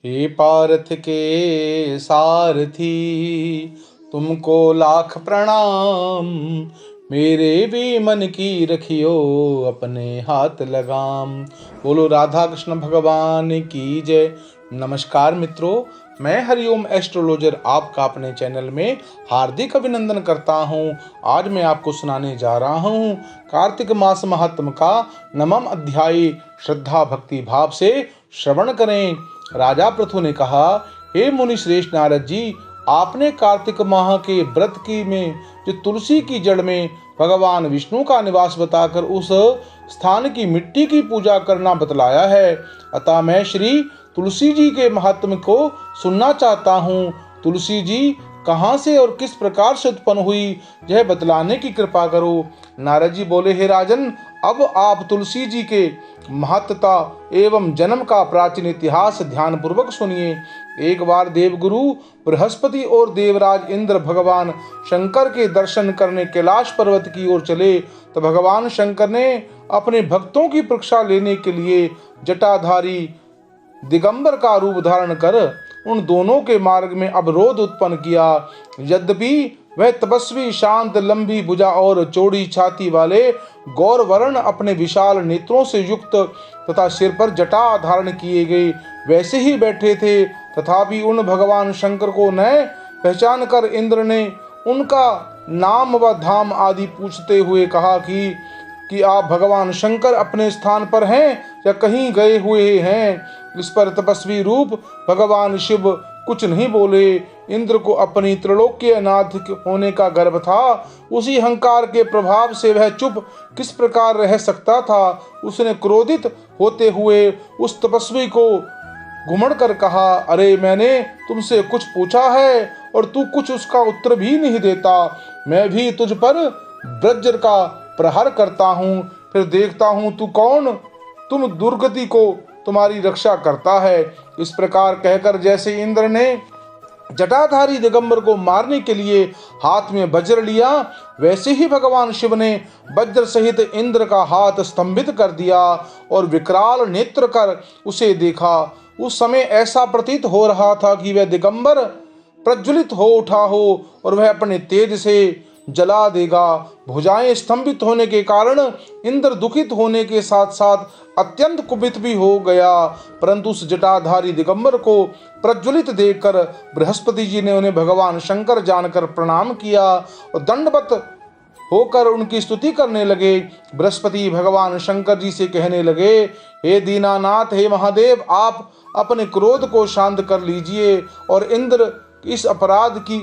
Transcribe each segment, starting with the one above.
हे पार्थ के सारथी, तुमको लाख प्रणाम। मेरे भी मन की रखियो अपने हाथ लगाम। बोलो राधा कृष्ण भगवान की जय। नमस्कार मित्रों, मैं हरिओम एस्ट्रोलॉजर आपका अपने चैनल में हार्दिक अभिनंदन करता हूं। आज मैं आपको सुनाने जा रहा हूं कार्तिक मास महात्म का 9वां अध्याय। श्रद्धा भक्ति भाव से श्रवण करें। राजा पृथु ने कहा, हे मुनि श्रेष्ठ नारद जी, आपने कार्तिक माह के व्रत की में जो तुलसी की जड़ में भगवान विष्णु का निवास बताकर उस स्थान की मिट्टी की पूजा करना बतलाया है। अतः मैं श्री तुलसी जी के महात्म्य को सुनना चाहता हूँ। तुलसी जी कहाँ से और किस प्रकार से उत्पन्न हुई, यह बतलाने की कृपा करो। नारद जी बोले, हे राजन, अब आप तुलसी जी के महत्ता एवं जन्म का प्राचीन इतिहास ध्यान पूर्वक सुनिए। एक बार देवगुरु बृहस्पति और देवराज इंद्र भगवान शंकर के दर्शन करने कैलाश पर्वत की ओर चले, तो भगवान शंकर ने अपने भक्तों की परीक्षा लेने के लिए जटाधारी दिगंबर का रूप धारण कर उन दोनों के मार्ग में अवरोध उत्पन्न किया। यद्यपि वह तपस्वी, शांत, लंबी भुजा और चौड़ी छाती वाले गौर वर्ण अपने विशाल नेत्रों से युक्त तथा सिर पर जटा धारण किए गए वैसे ही बैठे थे, तथापि उन भगवान शंकर को न पहचान कर इंद्र ने उनका नाम व धाम आदि पूछते हुए कहा कि आप भगवान शंकर अपने स्थान पर हैं या कहीं गए हुए हैं। इस पर तपस्वी रूप भगवान शिव कुछ नहीं बोले। इंद्र को अपनी त्रैलोक्य नाथ होने का गर्व था। उसी अहंकार के प्रभाव से वह चुप किस प्रकार रह सकता था। उसने क्रोधित होते हुए उस तपस्वी को घुमड़ कर कहा, अरे मैंने तुमसे कुछ पूछा है और तू कुछ उसका उत्तर भी नहीं देता। मैं भी तुझ पर वज्र का प्रहार करता हूँ, फिर देखता हूँ तू कौन तुम दुर्गति को तुम्हारी रक्षा करता है। इस प्रकार कहकर जैसे इंद्र ने जटाधारी दिगंबर को मारने के लिए हाथ में वज्र लिया, वैसे ही भगवान शिव ने वज्र सहित इंद्र का हाथ स्तंभित कर दिया और विकराल नेत्र कर उसे देखा। उस समय ऐसा प्रतीत हो रहा था कि वह दिगंबर प्रज्वलित हो उठा हो और वह अपने तेज से जला देगा। भुजाएं स्तंभित होने के कारण इंद्र दुखित होने के साथ साथ अत्यंत कुपित भी हो गया, परंतु उस जटाधारी दिगंबर को प्रज्वलित देखकर बृहस्पति जी ने उन्हें भगवान शंकर जानकर प्रणाम किया और दंडवत होकर उनकी स्तुति करने लगे। बृहस्पति भगवान शंकर जी से कहने लगे, हे दीनानाथ, हे महादेव, आप अपने क्रोध को शांत कर लीजिए और इंद्र इस अपराध की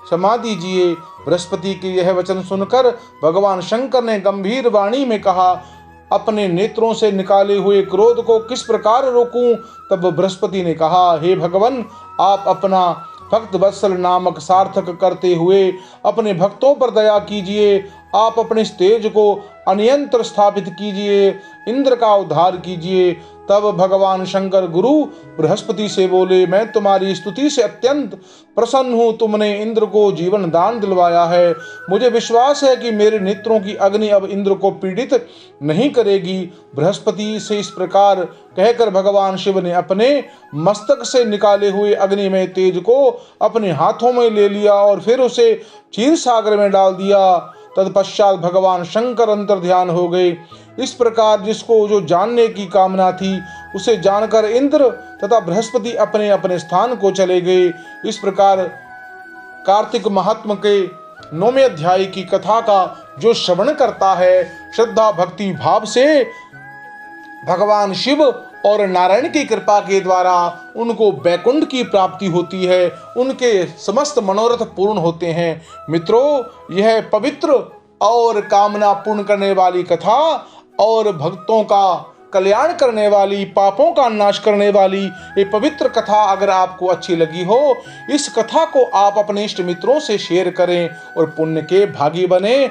क्षमा दीजिए। बृहस्पति के यह वचन सुनकर भगवान शंकर ने गंभीर वाणी में कहा, अपने नेत्रों से निकाले हुए क्रोध को किस प्रकार रोकूं। तब बृहस्पति ने कहा, हे भगवान, आप अपना भक्त वत्सल नामक सार्थक करते हुए अपने भक्तों पर दया कीजिए। आप अपने तेज को अनियंत्र स्थापित कीजिए, इंद्र का उद्धार कीजिए। तब भगवान शंकर गुरु बृहस्पति से बोले, मैं तुम्हारी स्तुति से अत्यंत प्रसन्न हूँ। तुमने इंद्र को जीवन दान दिलवाया है। मुझे विश्वास है कि मेरे नेत्रों की अग्नि अब इंद्र को पीड़ित नहीं करेगी। बृहस्पति से इस प्रकार कहकर भगवान शिव ने अपने मस्तक से निकाले हुए अग्नि में तेज को अपने हाथों में ले लिया और फिर उसे क्षीर सागर में डाल दिया। तत्पश्चात भगवान शंकर अंतर्ध्यान हो गए। इस प्रकार जिसको जो जानने की कामना थी उसे जानकर इंद्र तथा बृहस्पति अपने अपने स्थान को चले गए। इस प्रकार कार्तिक महात्म के 9वें अध्याय की कथा का जो श्रवण करता है, श्रद्धा भक्ति भाव से, भगवान शिव और नारायण की कृपा के द्वारा उनको वैकुंठ की प्राप्ति होती है। उनके समस्त मनोरथ पूर्ण होते हैं। मित्रों, यह पवित्र और कामना पूर्ण करने वाली कथा और भक्तों का कल्याण करने वाली, पापों का नाश करने वाली ये पवित्र कथा अगर आपको अच्छी लगी हो, इस कथा को आप अपने इष्ट मित्रों से शेयर करें और पुण्य के भागी बने।